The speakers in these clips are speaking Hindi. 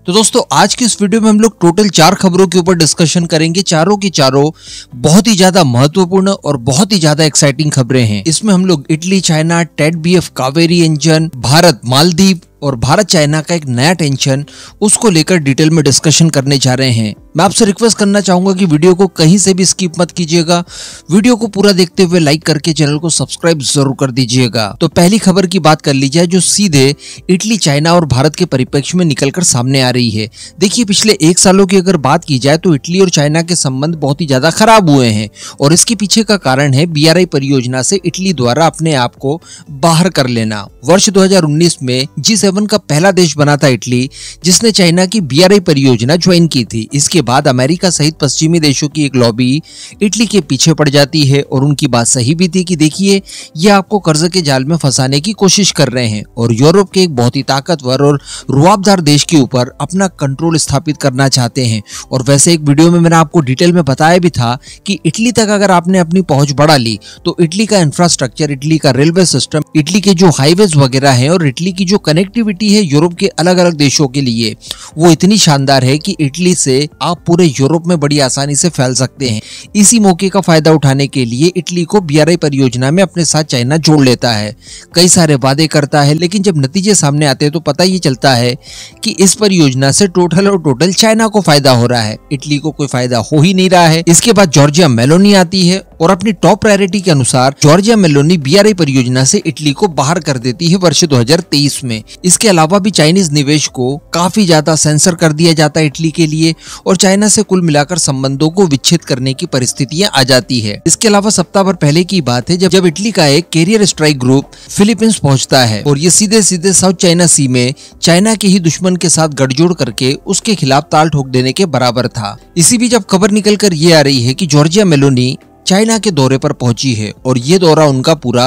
तो दोस्तों आज की इस वीडियो में हम लोग टोटल 4 खबरों के ऊपर डिस्कशन करेंगे। चारों की चारों बहुत ही ज्यादा महत्वपूर्ण और बहुत ही ज्यादा एक्साइटिंग खबरें हैं। इसमें हम लोग इटली चाइना, टेट बीएफ कावेरी इंजन, भारत मालदीव और भारत चाइना का एक नया टेंशन, उसको लेकर डिटेल में डिस्कशन करने जा रहे हैं। मैं आपसे रिक्वेस्ट करना चाहूंगा कि वीडियो को कहीं से भी स्किप मत कीजिएगा। वीडियो को पूरा देखते हुए लाइक करके चैनल को सब्सक्राइब जरूर कर दीजिएगा। तो पहली खबर की बात कर ली जाए, जो सीधे इटली चाइना और भारत के परिप्रेक्ष्य में निकलकर सामने आ रही है। देखिए, पिछले 1 सालों की अगर बात की जाए तो इटली और चाइना के संबंध बहुत ही ज्यादा खराब हुए हैं और इसके पीछे का कारण है BRI परियोजना से इटली द्वारा अपने आप को बाहर कर लेना। वर्ष 2019 में G7 का पहला देश बना था इटली, जिसने चाइना की BRI परियोजना ज्वाइन की थी। इसके बाद अमेरिका सहित पश्चिमी देशों की एक लॉबी इटली के पीछे पड़ जाती है और उनकी बात सही भी थी कि देखिए, ये आपको कर्ज के जाल में फंसाने की कोशिश कर रहे हैं और यूरोप के एक बहुत ही ताकतवर और रुआबदार देश के ऊपर अपना कंट्रोल स्थापित करना चाहते हैं। और वैसे एक वीडियो में मैंने आपको डिटेल में बताया भी था कि इटली तक अगर आपने अपनी पहुंच बढ़ा ली तो इटली का इंफ्रास्ट्रक्चर, इटली का रेलवे सिस्टम, इटली के जो हाईवेज वगैरह है और इटली की जो कनेक्टिविटी है यूरोप के अलग अलग देशों के लिए, वो इतनी शानदार है कि इटली से आप पूरे यूरोप में बड़ी आसानी से फैल सकते हैं। इसी मौके का फायदा उठाने के लिए इटली को BRI परियोजना में अपने साथ चाइना जोड़ लेता है, कई सारे वादे करता है, लेकिन जब नतीजे सामने आते हैं तो पता ये चलता है कि इस परियोजना से टोटल चाइना को फायदा हो रहा है, इटली को कोई फायदा हो ही नहीं रहा है। इसके बाद जॉर्जिया मेलोनी आती है और अपनी टॉप प्रायोरिटी के अनुसार जॉर्जिया मेलोनी BRI परियोजना से इटली को बाहर कर देती है वर्ष 2023 में। इसके अलावा भी चाइनीज निवेश को काफी ज्यादा सेंसर कर दिया जाता है इटली के लिए और चाइना से कुल मिलाकर संबंधों को विच्छेद करने की परिस्थितियां आ जाती है। इसके अलावा सप्ताह भर पहले की बात है जब इटली का एक कैरियर स्ट्राइक ग्रुप फिलीपींस पहुंचता है और ये सीधे साउथ चाइना सी में चाइना के ही दुश्मन के साथ गठजोड़ करके उसके खिलाफ ताल ठोक देने के बराबर था। इसी बीच अब खबर निकल कर ये आ रही है कि जॉर्जिया मेलोनी चाइना के दौरे पर पहुंची है और ये दौरा उनका पूरा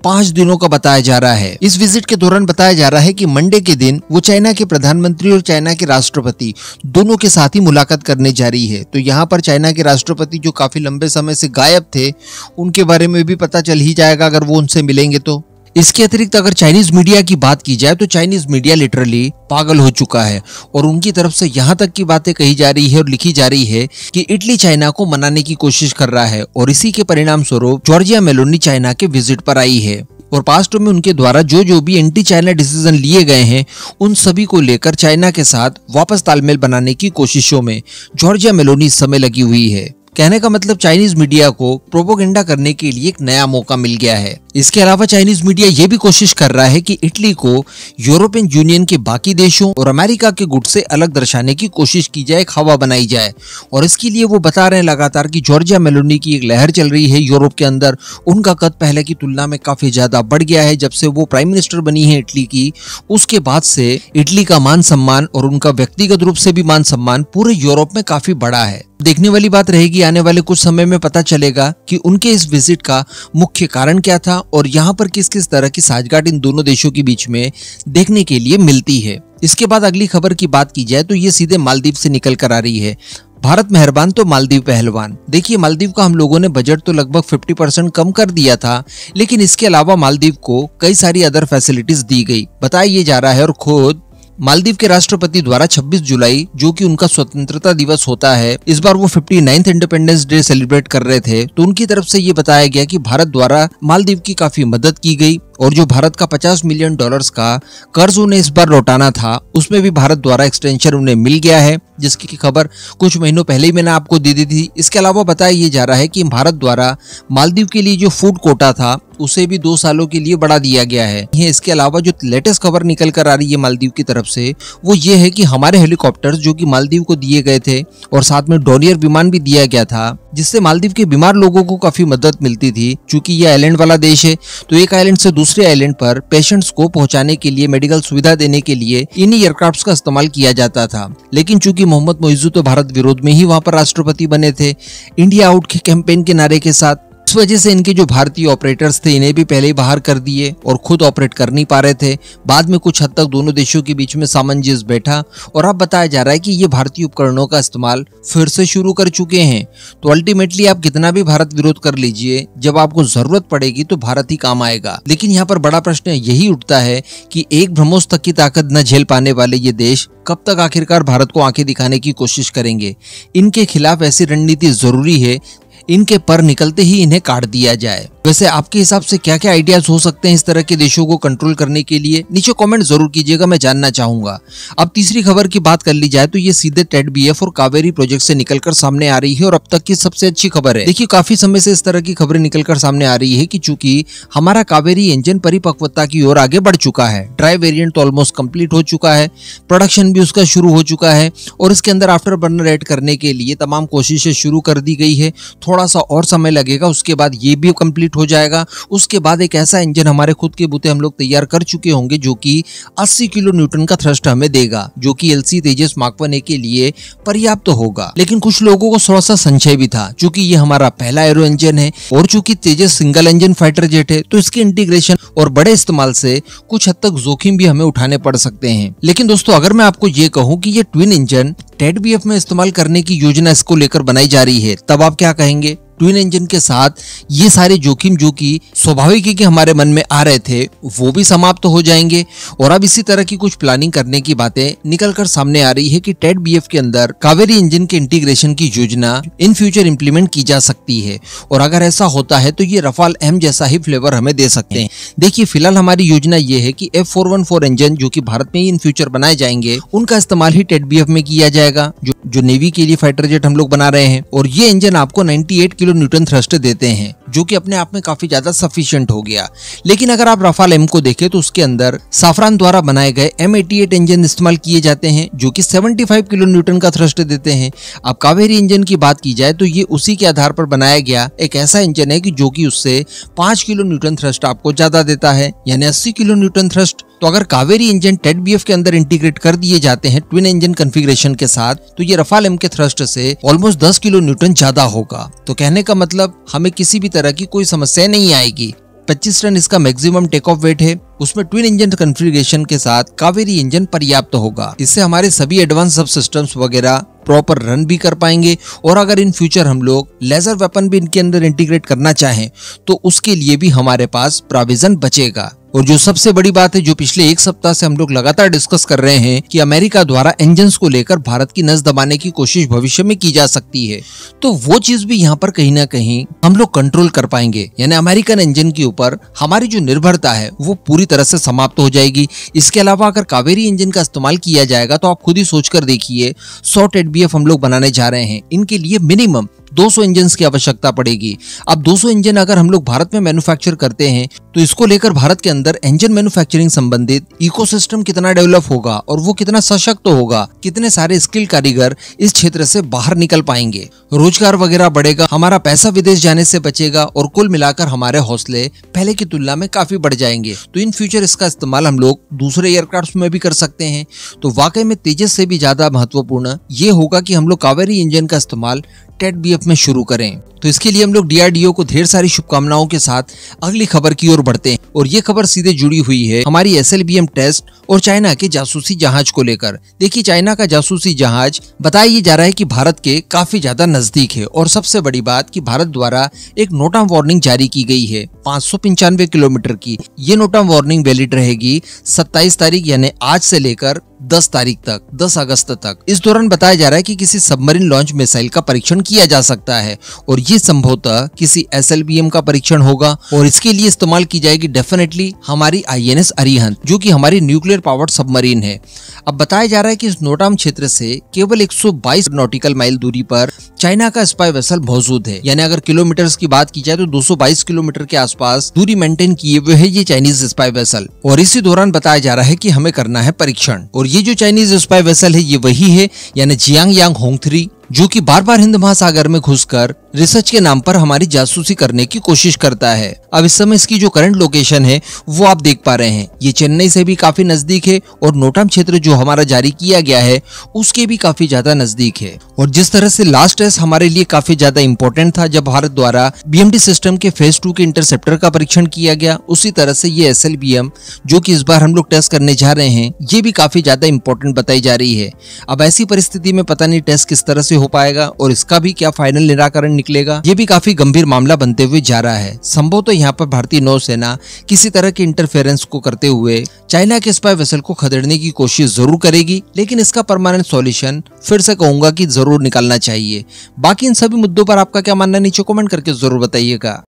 5 दिनों का बताया जा रहा है। इस विजिट के दौरान बताया जा रहा है कि मंडे के दिन वो चाइना के प्रधानमंत्री और चाइना के राष्ट्रपति दोनों के साथ ही मुलाकात करने जा रही है। तो यहाँ पर चाइना के राष्ट्रपति जो काफी लंबे समय से गायब थे, उनके बारे में भी पता चल ही जाएगा अगर वो उनसे मिलेंगे तो। इसके अतिरिक्त अगर चाइनीज मीडिया की बात की जाए तो चाइनीज मीडिया लिटरली पागल हो चुका है और उनकी तरफ से यहाँ तक की बातें कही जा रही है और लिखी जा रही है कि इटली चाइना को मनाने की कोशिश कर रहा है और इसी के परिणाम स्वरूप जॉर्जिया मेलोनी चाइना के विजिट पर आई है और पास्ट में उनके द्वारा जो भी एंटी चाइना डिसीजन लिए गए हैं, उन सभी को लेकर चाइना के साथ वापस तालमेल बनाने की कोशिशों में जॉर्जिया मेलोनी इस समय लगी हुई है। कहने का मतलब चाइनीज मीडिया को प्रोपोगेंडा करने के लिए एक नया मौका मिल गया है। इसके अलावा चाइनीज मीडिया ये भी कोशिश कर रहा है कि इटली को यूरोपियन यूनियन के बाकी देशों और अमेरिका के गुट से अलग दर्शाने की कोशिश की जाए, एक हवा बनाई जाए और इसके लिए वो बता रहे हैं लगातार कि जॉर्जिया मेलोनी की एक लहर चल रही है यूरोप के अंदर। उनका कद पहले की तुलना में काफी ज्यादा बढ़ गया है। जब से वो प्राइम मिनिस्टर बनी है इटली की, उसके बाद से इटली का मान सम्मान और उनका व्यक्तिगत रूप से भी मान सम्मान पूरे यूरोप में काफी बड़ा है। देखने वाली बात रहेगी, आने वाले कुछ समय में पता चलेगा कि उनके इस विजिट का मुख्य कारण क्या था और यहाँ पर किस किस तरह की साझगांठ इन दोनों देशों के बीच में देखने के लिए मिलती है। इसके बाद अगली खबर की बात की जाए तो ये सीधे मालदीव से निकल कर आ रही है। भारत मेहरबान तो मालदीव पहलवान। देखिए, मालदीव का हम लोगों ने बजट तो लगभग 50% कम कर दिया था, लेकिन इसके अलावा मालदीव को कई सारी अदर फैसिलिटीज दी गई, बताया ये जा रहा है। और खुद मालदीव के राष्ट्रपति द्वारा 26 जुलाई जो कि उनका स्वतंत्रता दिवस होता है, इस बार वो 59th इंडिपेंडेंस डे सेलिब्रेट कर रहे थे, तो उनकी तरफ से ये बताया गया कि भारत द्वारा मालदीव की काफी मदद की गई और जो भारत का $50 मिलियन का कर्ज उन्हें इस बार लौटाना था, उसमें भी भारत द्वारा एक्सटेंशन उन्हें मिल गया है, जिसकी खबर कुछ महीनों पहले ही मैंने आपको दे दी थी। इसके अलावा बताया ये जा रहा है कि भारत द्वारा मालदीव के लिए जो फूड कोटा था, उसे भी 2 सालों के लिए बढ़ा दिया गया है। इसके अलावा जो लेटेस्ट खबर निकल कर आ रही है मालदीव की तरफ से, वो ये है कि हमारे हेलीकॉप्टर्स जो कि मालदीव को दिए गए थे और साथ में डोनियर विमान भी दिया गया था, जिससे मालदीव के बीमार लोगों को काफी मदद मिलती थी। चूंकि ये आइलैंड वाला देश है, तो एक आइलैंड से दूसरे आइलैंड पर पेशेंट्स को पहुंचाने के लिए, मेडिकल सुविधा देने के लिए इन्हीं एयरक्राफ्ट्स का इस्तेमाल किया जाता था। लेकिन चूंकि मोहम्मद मोइज़ू तो भारत विरोध में ही वहां पर राष्ट्रपति बने थे, इंडिया आउट के कैंपेन के नारे के साथ, इस वजह से इनके जो भारतीय ऑपरेटर्स थे इन्हें भी पहले ही बाहर कर दिए और खुद ऑपरेट कर नहीं पा रहे थे। बाद में कुछ हद तक दोनों देशों के बीच में सामंजस्य बैठा और अब बताया जा रहा है कि ये भारतीय उपकरणों का इस्तेमाल फिर से शुरू कर चुके हैं। तो अल्टीमेटली आप कितना भी भारत विरोध कर लीजिए, जब आपको जरूरत पड़ेगी तो भारत ही काम आएगा। लेकिन यहाँ पर बड़ा प्रश्न यही उठता है कि एक ब्रह्मोस तक की ताकत न झेल पाने वाले ये देश कब तक आखिरकार भारत को आंखें दिखाने की कोशिश करेंगे। इनके खिलाफ ऐसी रणनीति जरूरी है, इनके पर निकलते ही इन्हें काट दिया जाए। वैसे आपके हिसाब से क्या क्या आइडियाज हो सकते हैं इस तरह के देशों को कंट्रोल करने के लिए, नीचे कमेंट जरूर कीजिएगा, मैं जानना चाहूंगा। अब तीसरी खबर की बात कर ली जाए तो ये सीधे टेडबीएफ और कावेरी प्रोजेक्ट से निकलकर सामने आ रही है और अब तक की सबसे अच्छी खबर है। देखिए काफी समय से इस तरह की खबरें निकलकर सामने आ रही है कि चूंकि हमारा कावेरी इंजन परिपक्वता की ओर आगे बढ़ चुका है, ड्राई वेरिएंट तो ऑलमोस्ट कंप्लीट हो चुका है, प्रोडक्शन भी उसका शुरू हो चुका है और इसके अंदर आफ्टर बर्नर ऐड करने के लिए तमाम कोशिशें शुरू कर दी गई है। थोड़ा सा और समय लगेगा, उसके बाद ये भी कंप्लीट हो जाएगा। उसके बाद एक ऐसा इंजन हमारे खुद के बूते हम लोग तैयार कर चुके होंगे जो कि 80 किलो न्यूटन का थ्रस्ट हमें देगा, जो कि एलसी तेजस मार्क 1 के लिए पर्याप्त होगा। लेकिन कुछ लोगों को थोड़ा सा संशय भी था, चूंकि ये हमारा पहला एरो इंजन है और चूंकि तेजस सिंगल इंजन फाइटर जेट है तो इसके इंटीग्रेशन और बड़े इस्तेमाल से कुछ हद तक जोखिम भी हमें उठाने पड़ सकते हैं। लेकिन दोस्तों अगर मैं आपको ये कहूँ कि ये ट्विन इंजन टेडबीएफ में इस्तेमाल करने की योजना इसको लेकर बनाई जा रही है, तब आप क्या कहेंगे? ट्विन इंजन के साथ ये सारे जोखिम जो कि स्वाभाविक है कि हमारे मन में आ रहे थे वो भी समाप्त हो जाएंगे और अब इसी तरह की कुछ प्लानिंग करने की बातें निकलकर सामने आ रही है कि टेडबीएफ के अंदर कावेरी इंजन के इंटीग्रेशन की योजना इन फ्यूचर इंप्लीमेंट की जा सकती है और अगर ऐसा होता है तो ये रफाल एम जैसा ही फ्लेवर हमें दे सकते हैं। देखिए फिलहाल हमारी योजना ये है कि F414 इंजन जो कि भारत में ही इन फ्यूचर बनाए जाएंगे उनका इस्तेमाल ही टेडबीएफ में किया जाएगा, जो नेवी के लिए फाइटर जेट हम लोग बना रहे हैं और ये इंजन आपको 98 किलो न्यूटन थ्रस्ट देते हैं, जो कि अपने आप में काफी ज्यादा सफिशिएंट हो गया। लेकिन अगर आप रफाल एम को देखें तो उसके अंदर साफरान द्वारा बनाए गए M88 इंजन इस्तेमाल किए जाते हैं जो कि 75 किलो न्यूटन का थ्रस्ट देते हैं। अब कावेरी इंजन की बात की जाए तो ये उसी के आधार पर बनाया गया एक ऐसा इंजन है कि जो कि उससे 5 किलो न्यूटन थ्रस्ट आपको ज्यादा देता है, यानी 80 किलो न्यूटन थ्रस्ट। तो अगर कावेरी इंजन टेडबीएफ के अंदर इंटीग्रेट कर दिए जाते हैं ट्विन इंजन कॉन्फ़िगरेशन के साथ तो ये रफाल एम के थ्रस्ट से ऑलमोस्ट 10 किलो न्यूटन ज्यादा होगा। तो कहने का मतलब हमें किसी भी तरह की कोई समस्या नहीं आएगी। 25 टन इसका मैक्सिमम टेक ऑफ वेट है, उसमें ट्विन इंजन कॉन्फ़िगरेशन के साथ कावेरी इंजन पर्याप्त होगा। इससे हमारे सभी एडवांस सब सिस्टम्स वगैरह प्रॉपर रन भी कर पाएंगे और अगर इन फ्यूचर हम लोग लेजर वेपन भी इनके अंदर इंटीग्रेट करना चाहें तो उसके लिए भी हमारे पास प्रोविजन बचेगा। और जो सबसे बड़ी बात है जो पिछले एक सप्ताह से हम लोग लगातार डिस्कस कर रहे हैं कि अमेरिका द्वारा इंजन्स को लेकर भारत की नस दबाने की कोशिश भविष्य में की जा सकती है, तो वो चीज भी यहाँ पर कहीं ना कहीं हम लोग कंट्रोल कर पाएंगे, यानी अमेरिकन इंजन के ऊपर हमारी जो निर्भरता है वो पूरी तरह से समाप्त हो जाएगी। इसके अलावा अगर कावेरी इंजन का इस्तेमाल किया जाएगा तो आप खुद ही सोचकर देखिए 100 टेडबीएफ हम लोग बनाने जा रहे हैं, इनके लिए मिनिमम 200 इंजन की आवश्यकता पड़ेगी। अब 200 इंजन अगर हम लोग भारत में मैन्युफैक्चर करते हैं तो इसको लेकर भारत के अंदर इंजन मैन्युफैक्चरिंग संबंधित इकोसिस्टम कितना डेवलप होगा और वो कितना सशक्त होगा, कितने सारे स्किल कारीगर इस क्षेत्र से बाहर निकल पाएंगे, रोजगार वगैरह बढ़ेगा, हमारा पैसा विदेश जाने से बचेगा और कुल मिलाकर हमारे हौसले पहले की तुलना में काफी बढ़ जाएंगे। तो इन फ्यूचर इसका इस्तेमाल हम लोग दूसरे एयरक्राफ्ट में भी कर सकते हैं। तो वाकई में तेजस से भी ज्यादा महत्वपूर्ण ये होगा कि हम लोग कावेरी इंजन का इस्तेमाल टेडबीएफ में शुरू करें। तो इसके लिए हम लोग डीआरडीओ को ढेर सारी शुभकामनाओं के साथ अगली खबर की ओर बढ़ते हैं और ये खबर सीधे जुड़ी हुई है हमारी एसएलबीएम टेस्ट और चाइना के जासूसी जहाज को लेकर। देखिए चाइना का जासूसी जहाज बताया जा रहा है कि भारत के काफी ज्यादा नजदीक है और सबसे बड़ी बात कि भारत द्वारा एक नोटा वार्निंग जारी की गई है 595 किलोमीटर की। ये नोटा वार्निंग वैलिड रहेगी 27 तारीख यानी आज से लेकर 10 तारीख तक, 10 अगस्त तक। इस दौरान बताया जा रहा है कि किसी सबमरीन लॉन्च मिसाइल का परीक्षण किया जा सकता है और ये संभवतः किसी एसएलबीएम का परीक्षण होगा और इसके लिए इस्तेमाल की जाएगी डेफिनेटली हमारी आईएनएस अरिहंत, जो कि हमारी न्यूक्लियर पावर्ड सबमरीन है। अब बताया जा रहा है कि इस नोटाम क्षेत्र से केवल 122 नॉटिकल माइल दूरी पर चाइना का स्पाई वेसल मौजूद है, यानी अगर किलोमीटर्स की बात की जाए तो 222 किलोमीटर के आसपास दूरी मेंटेन किए हुए है ये चाइनीज स्पाई वेसल। और इसी दौरान बताया जा रहा है कि हमें करना है परीक्षण और ये जो चाइनीज स्पाई वेसल है ये वही है, यानी जियांग यांग होंग 3, जो कि बार बार हिंद महासागर में घुसकर रिसर्च के नाम पर हमारी जासूसी करने की कोशिश करता है। अब इस समय इसकी जो करंट लोकेशन है वो आप देख पा रहे हैं, ये चेन्नई से भी काफी नजदीक है और नोटाम क्षेत्र जो हमारा जारी किया गया है उसके भी काफी ज्यादा नजदीक है। और जिस तरह से लास्ट टेस्ट हमारे लिए काफी ज्यादा इंपॉर्टेंट था जब भारत द्वारा BMD सिस्टम के फेज 2 के इंटरसेप्टर का परीक्षण किया गया, उसी तरह से ये SLBM जो कि इस बार हम लोग टेस्ट करने जा रहे हैं ये भी काफी ज्यादा इंपॉर्टेंट बताई जा रही है। अब ऐसी परिस्थिति में पता नहीं टेस्ट किस तरह से हो पाएगा और इसका भी क्या फाइनल निराकरण निकलेगा, ये भी काफी गंभीर मामला बनते हुए जा रहा है। संभव तो यहाँ पर भारतीय नौसेना किसी तरह के इंटरफेरेंस को करते हुए चाइना के स्पाई वेसल को खदेड़ने की कोशिश जरूर करेगी, लेकिन इसका परमानेंट सॉल्यूशन फिर से कहूंगा कि जरूर निकालना चाहिए। बाकी इन सभी मुद्दों पर आपका क्या मानना है नीचे कमेंट करके जरूर बताइएगा।